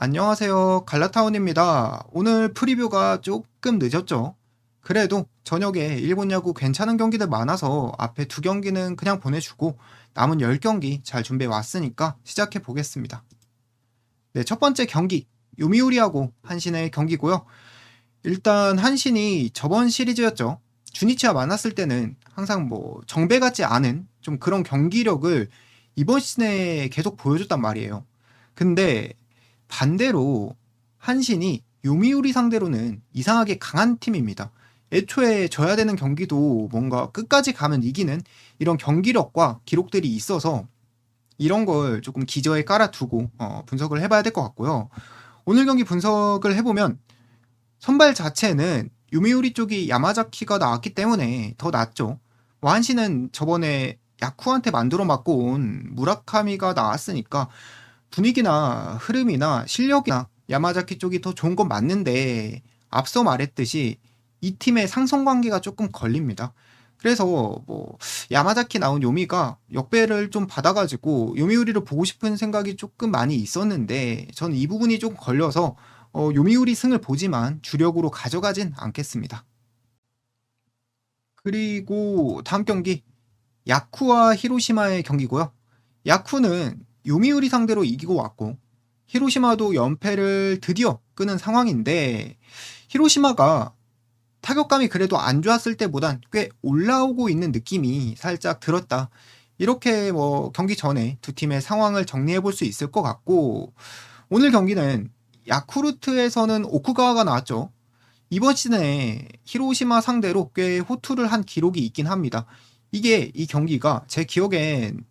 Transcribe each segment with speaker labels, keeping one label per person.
Speaker 1: 안녕하세요. 갈라타운입니다. 오늘 프리뷰가 조금 늦었죠? 그래도 저녁에 일본 야구 괜찮은 경기들 많아서 앞에 두 경기는 그냥 보내주고 남은 10경기 잘 준비해 왔으니까 시작해 보겠습니다. 네, 첫 번째 경기 요미우리하고 한신의 경기고요. 일단 한신이 저번 시리즈였죠. 주니치와 만났을 때는 항상 뭐 정배 같지 않은 좀 그런 경기력을 이번 시즌에 계속 보여줬단 말이에요. 근데 반대로 한신이 요미우리 상대로는 이상하게 강한 팀입니다. 애초에 져야 되는 경기도 뭔가 끝까지 가면 이기는 이런 경기력과 기록들이 있어서 이런 걸 조금 기저에 깔아두고 분석을 해봐야 될 것 같고요. 오늘 경기 분석을 해보면 선발 자체는 요미우리 쪽이 야마자키가 나왔기 때문에 더 낫죠. 한신은 저번에 야쿠한테 만들어 맞고 온 무라카미가 나왔으니까 분위기나 흐름이나 실력이나 야마자키 쪽이 더 좋은 건 맞는데 앞서 말했듯이 이 팀의 상성 관계가 조금 걸립니다. 그래서 뭐 야마자키 나온 요미가 역배를 좀 받아가지고 요미우리를 보고 싶은 생각이 조금 많이 있었는데 저는 이 부분이 좀 걸려서 요미우리 승을 보지만 주력으로 가져가진 않겠습니다. 그리고 다음 경기 야쿠와 히로시마의 경기고요. 야쿠는 요미우리 상대로 이기고 왔고 히로시마도 연패를 드디어 끄는 상황인데 히로시마가 타격감이 그래도 안 좋았을 때보단 꽤 올라오고 있는 느낌이 살짝 들었다. 이렇게 뭐 경기 전에 두 팀의 상황을 정리해 볼 수 있을 것 같고 오늘 경기는 야쿠르트에서는 오쿠가와가 나왔죠. 이번 시즌에 히로시마 상대로 꽤 호투를 한 기록이 있긴 합니다. 이게 이 경기가 제 기억엔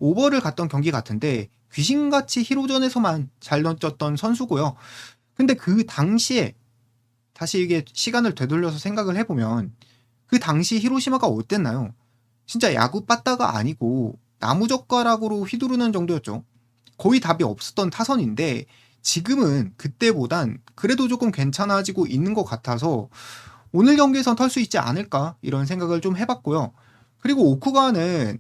Speaker 1: 오버를 갔던 경기 같은데 귀신같이 히로전에서만 잘 던졌던 선수고요. 근데 그 당시에 다시 이게 시간을 되돌려서 생각을 해보면 그 당시 히로시마가 어땠나요? 진짜 야구 빠따가 아니고 나무젓가락으로 휘두르는 정도였죠. 거의 답이 없었던 타선인데 지금은 그때보단 그래도 조금 괜찮아지고 있는 것 같아서 오늘 경기에선 털 수 있지 않을까 이런 생각을 좀 해봤고요. 그리고 오쿠가는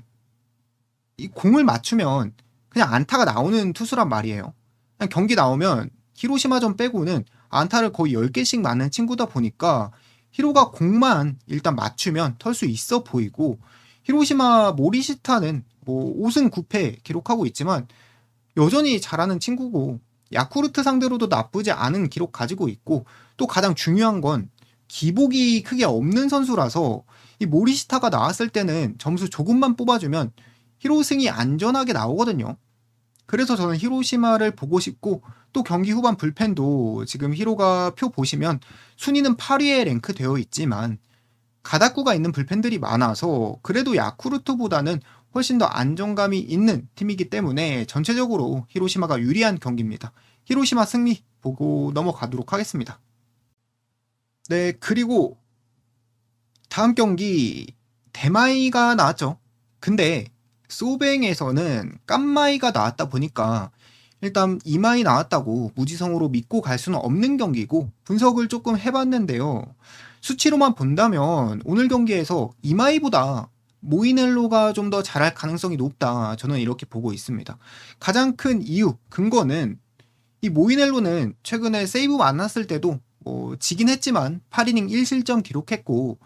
Speaker 1: 이 공을 맞추면 그냥 안타가 나오는 투수란 말이에요. 그냥 경기 나오면 히로시마전 빼고는 안타를 거의 10개씩 맞는 친구다 보니까 히로가 공만 일단 맞추면 털 수 있어 보이고 히로시마 모리시타는 뭐 5승 9패 기록하고 있지만 여전히 잘하는 친구고 야쿠르트 상대로도 나쁘지 않은 기록 가지고 있고 또 가장 중요한 건 기복이 크게 없는 선수라서 이 모리시타가 나왔을 때는 점수 조금만 뽑아주면 히로승이 안전하게 나오거든요. 그래서 저는 히로시마를 보고 싶고 또 경기 후반 불펜도 지금 히로가 표 보시면 순위는 8위에 랭크되어 있지만 가닥구가 있는 불펜들이 많아서 그래도 야쿠르트보다는 훨씬 더 안정감이 있는 팀이기 때문에 전체적으로 히로시마가 유리한 경기입니다. 히로시마 승리 보고 넘어가도록 하겠습니다. 네, 그리고 다음 경기 대마이가 나왔죠. 근데 소뱅에서는 깜마이가 나왔다 보니까 일단 이마이 나왔다고 무지성으로 믿고 갈 수는 없는 경기고 분석을 조금 해봤는데요. 수치로만 본다면 오늘 경기에서 이마이보다 모이넬로가 좀 더 잘할 가능성이 높다. 저는 이렇게 보고 있습니다. 가장 큰 이유, 근거는 이 모이넬로는 최근에 세이브 만났을 때도 뭐 지긴 했지만 8이닝 1실점 기록했고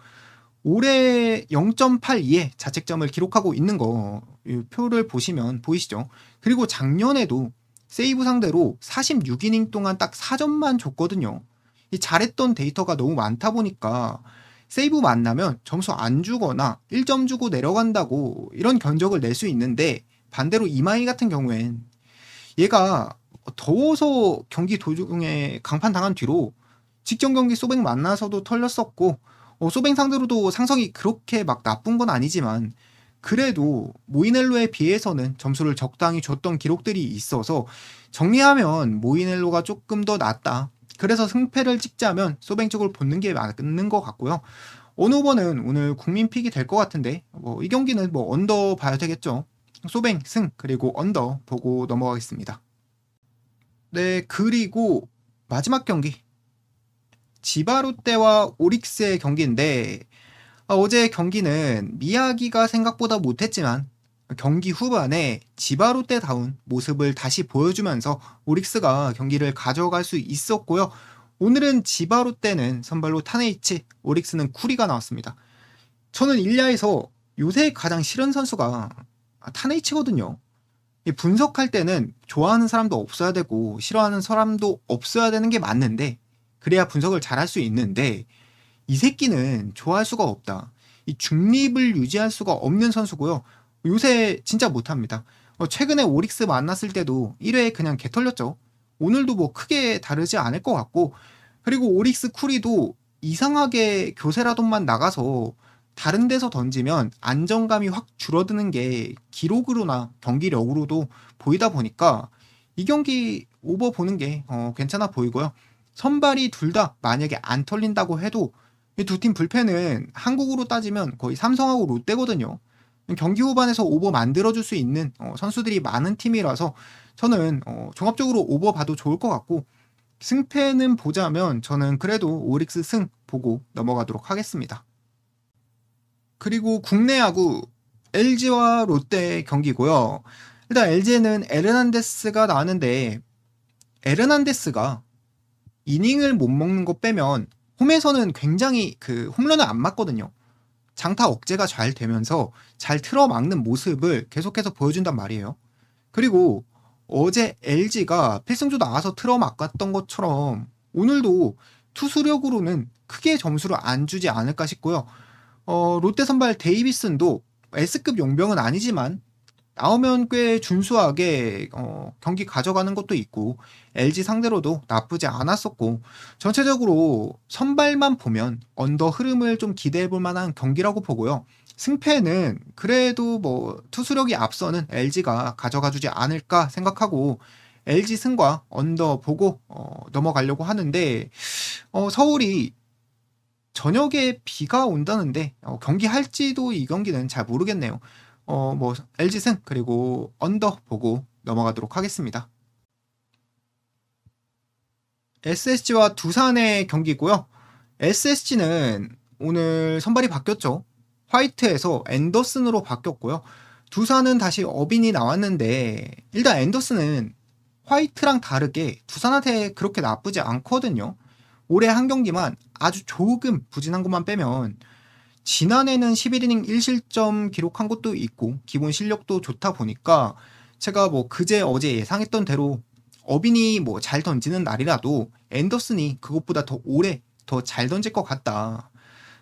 Speaker 1: 올해 0.82의 자책점을 기록하고 있는 거, 이 표를 보시면 보이시죠? 그리고 작년에도 세이브 상대로 46이닝 동안 딱 4점만 줬거든요. 이 잘했던 데이터가 너무 많다 보니까 세이브 만나면 점수 안 주거나 1점 주고 내려간다고 이런 견적을 낼 수 있는데 반대로 이마이 같은 경우엔 얘가 더워서 경기 도중에 강판 당한 뒤로 직전 경기 소백 만나서도 털렸었고 소뱅 상대로도 상성이 그렇게 막 나쁜 건 아니지만 그래도 모이넬로에 비해서는 점수를 적당히 줬던 기록들이 있어서 정리하면 모이넬로가 조금 더 낫다. 그래서 승패를 찍자면 소뱅 쪽을 보는 게 맞는 것 같고요. 어느 후보는 오늘 국민 픽이 될 것 같은데 이 경기는 뭐 언더 봐야 되겠죠. 소뱅 승 그리고 언더 보고 넘어가겠습니다. 네, 그리고 마지막 경기 지바롯데와 오릭스의 경기인데 어제 경기는 미야기가 생각보다 못했지만 경기 후반에 지바롯데다운 모습을 다시 보여주면서 오릭스가 경기를 가져갈 수 있었고요. 오늘은 지바롯데는 선발로 타네이치, 오릭스는 쿠리가 나왔습니다. 저는 1야에서 요새 가장 싫은 선수가 타네이치거든요. 분석할 때는 좋아하는 사람도 없어야 되고 싫어하는 사람도 없어야 되는 게 맞는데, 그래야 분석을 잘할 수 있는데, 이 새끼는 좋아할 수가 없다. 이 중립을 유지할 수가 없는 선수고요. 요새 진짜 못합니다. 최근에 오릭스 만났을 때도 1회에 그냥 개 털렸죠. 오늘도 뭐 크게 다르지 않을 것 같고, 그리고 오릭스 쿠리도 이상하게 교세라돈만 나가서 다른 데서 던지면 안정감이 확 줄어드는 게 기록으로나 경기력으로도 보이다 보니까 이 경기 오버 보는 게 괜찮아 보이고요. 선발이 둘 다 만약에 안 털린다고 해도 이 두 팀 불펜은 한국으로 따지면 거의 삼성하고 롯데거든요. 경기 후반에서 오버 만들어줄 수 있는 선수들이 많은 팀이라서 저는 종합적으로 오버 봐도 좋을 것 같고, 승패는 보자면 저는 그래도 오릭스 승 보고 넘어가도록 하겠습니다. 그리고 국내 야구 LG와 롯데 경기고요. 일단 LG는 에르난데스가 나왔는데, 에르난데스가 이닝을 못 먹는 거 빼면 홈에서는 굉장히 그 홈런을 안 맞거든요. 장타 억제가 잘 되면서 잘 틀어막는 모습을 계속해서 보여준단 말이에요. 그리고 어제 LG가 필승조 나와서 틀어막았던 것처럼 오늘도 투수력으로는 크게 점수를 안 주지 않을까 싶고요. 롯데 선발 데이비슨도 S급 용병은 아니지만 나오면 꽤 준수하게 경기 가져가는 것도 있고, LG 상대로도 나쁘지 않았었고, 전체적으로 선발만 보면 언더 흐름을 좀 기대해 볼 만한 경기라고 보고요. 승패는 그래도 뭐 투수력이 앞서는 LG가 가져가 주지 않을까 생각하고 LG 승과 언더 보고 넘어가려고 하는데, 서울이 저녁에 비가 온다는데 경기 할지도 이 경기는 잘 모르겠네요. 뭐 LG 승 그리고 언더 보고 넘어가도록 하겠습니다. SSG와 두산의 경기고요. SSG는 오늘 선발이 바뀌었죠. 화이트에서 앤더슨으로 바뀌었고요. 두산은 다시 어빈이 나왔는데, 일단 앤더슨은 화이트랑 다르게 두산한테 그렇게 나쁘지 않거든요. 올해 한 경기만 아주 조금 부진한 것만 빼면 지난해는 11이닝 1실점 기록한 것도 있고 기본 실력도 좋다 보니까 제가 뭐 그제 어제 예상했던 대로 어빈이 뭐 잘 던지는 날이라도 앤더슨이 그것보다 더 오래 더 잘 던질 것 같다.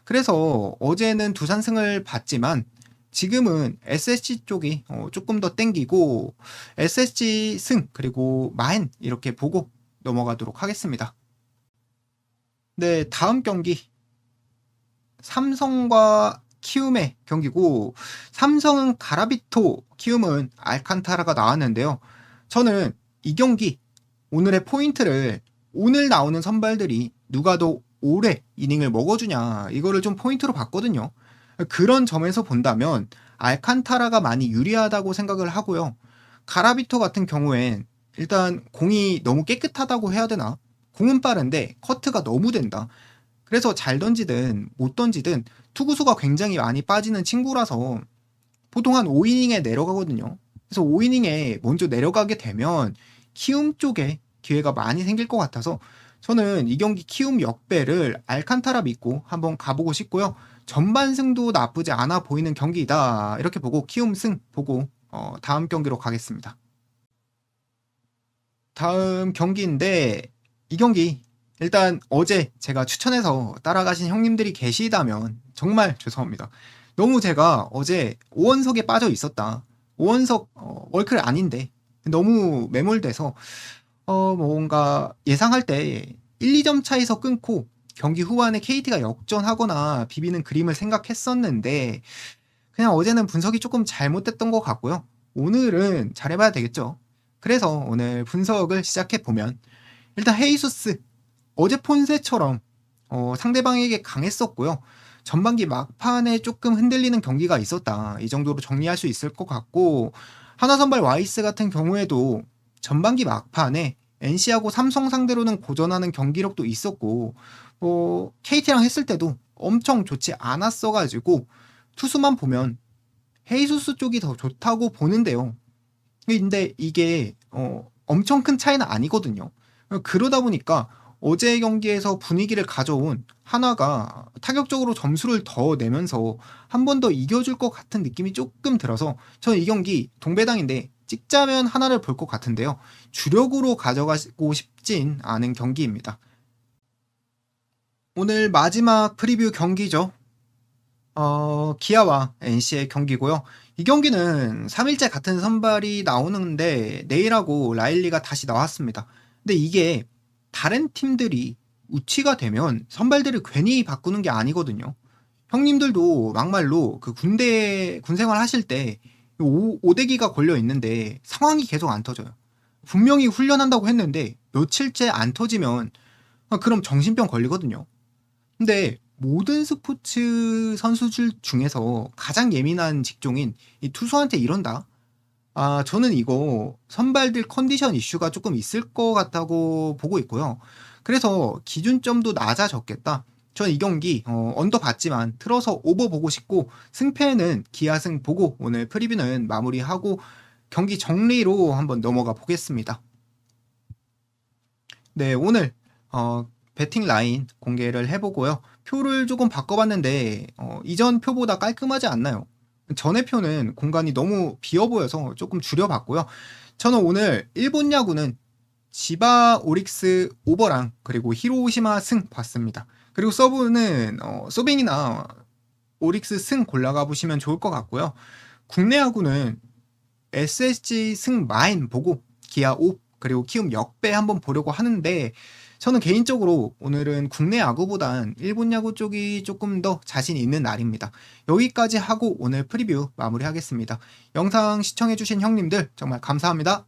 Speaker 1: 그래서 어제는 두산승을 봤지만 지금은 SSG 쪽이 조금 더 땡기고 SSG 승 그리고 마인 이렇게 보고 넘어가도록 하겠습니다. 네, 다음 경기 삼성과 키움의 경기고, 삼성은 가라비토, 키움은 알칸타라가 나왔는데요. 저는 이 경기 오늘의 포인트를 오늘 나오는 선발들이 누가 더 오래 이닝을 먹어주냐 이거를 좀 포인트로 봤거든요. 그런 점에서 본다면 알칸타라가 많이 유리하다고 생각을 하고요. 가라비토 같은 경우엔 일단 공이 너무 깨끗하다고 해야 되나? 공은 빠른데 커트가 너무 된다. 그래서 잘 던지든 못 던지든 투구수가 굉장히 많이 빠지는 친구라서 보통 한 5이닝에 내려가거든요. 그래서 5이닝에 먼저 내려가게 되면 키움 쪽에 기회가 많이 생길 것 같아서 저는 이 경기 키움 역배를 알칸타라 믿고 한번 가보고 싶고요. 전반승도 나쁘지 않아 보이는 경기이다. 이렇게 보고 키움 승 보고 다음 경기로 가겠습니다. 다음 경기인데 이 경기 일단 어제 제가 추천해서 따라가신 형님들이 계시다면 정말 죄송합니다. 너무 제가 어제 오원석에 빠져 있었다. 오원석 월클 아닌데 너무 매몰돼서 뭔가 예상할 때 1, 2점 차에서 끊고 경기 후반에 KT가 역전하거나 비비는 그림을 생각했었는데 그냥 어제는 분석이 조금 잘못됐던 것 같고요. 오늘은 잘해봐야 되겠죠. 그래서 오늘 분석을 시작해보면 일단 헤이수스 어제 폰세처럼 상대방에게 강했었고요. 전반기 막판에 조금 흔들리는 경기가 있었다. 이 정도로 정리할 수 있을 것 같고, 하나선발 와이스 같은 경우에도 전반기 막판에 NC하고 삼성 상대로는 고전하는 경기력도 있었고, KT랑 했을 때도 엄청 좋지 않았어가지고 투수만 보면 헤이수스 쪽이 더 좋다고 보는데요. 근데 이게 엄청 큰 차이는 아니거든요. 그러다 보니까 어제 경기에서 분위기를 가져온 하나가 타격적으로 점수를 더 내면서 한 번 더 이겨줄 것 같은 느낌이 조금 들어서 저는 이 경기 동배당인데 찍자면 하나를 볼 것 같은데요. 주력으로 가져가고 싶진 않은 경기입니다. 오늘 마지막 프리뷰 경기죠. 기아와 NC의 경기고요. 이 경기는 3일째 같은 선발이 나오는데 내일하고 라일리가 다시 나왔습니다. 근데 이게 다른 팀들이 우치가 되면 선발들을 괜히 바꾸는 게 아니거든요. 형님들도 막말로 그 군 생활 하실 때 오대기가 걸려 있는데 상황이 계속 안 터져요. 분명히 훈련한다고 했는데 며칠째 안 터지면 그럼 정신병 걸리거든요. 근데 모든 스포츠 선수들 중에서 가장 예민한 직종인 이 투수한테 이런다? 저는 이거 선발들 컨디션 이슈가 조금 있을 것 같다고 보고 있고요. 그래서 기준점도 낮아졌겠다. 저는 이 경기 언더 봤지만 틀어서 오버 보고 싶고 승패는 기아승 보고 오늘 프리뷰는 마무리하고 경기 정리로 한번 넘어가 보겠습니다. 네, 오늘 배팅 라인 공개를 해보고요. 표를 조금 바꿔봤는데 이전 표보다 깔끔하지 않나요? 전의 표는 공간이 너무 비어 보여서 조금 줄여봤고요. 저는 오늘 일본 야구는 지바 오릭스 오버랑 그리고 히로시마 승 봤습니다. 그리고 서브는 소빙이나 오릭스 승 골라가 보시면 좋을 것 같고요. 국내 야구는 SSG 승 마인 보고 기아 5 그리고 키움 역배 한번 보려고 하는데 저는 개인적으로 오늘은 국내 야구보단 일본 야구 쪽이 조금 더 자신 있는 날입니다. 여기까지 하고 오늘 프리뷰 마무리하겠습니다. 영상 시청해주신 형님들 정말 감사합니다.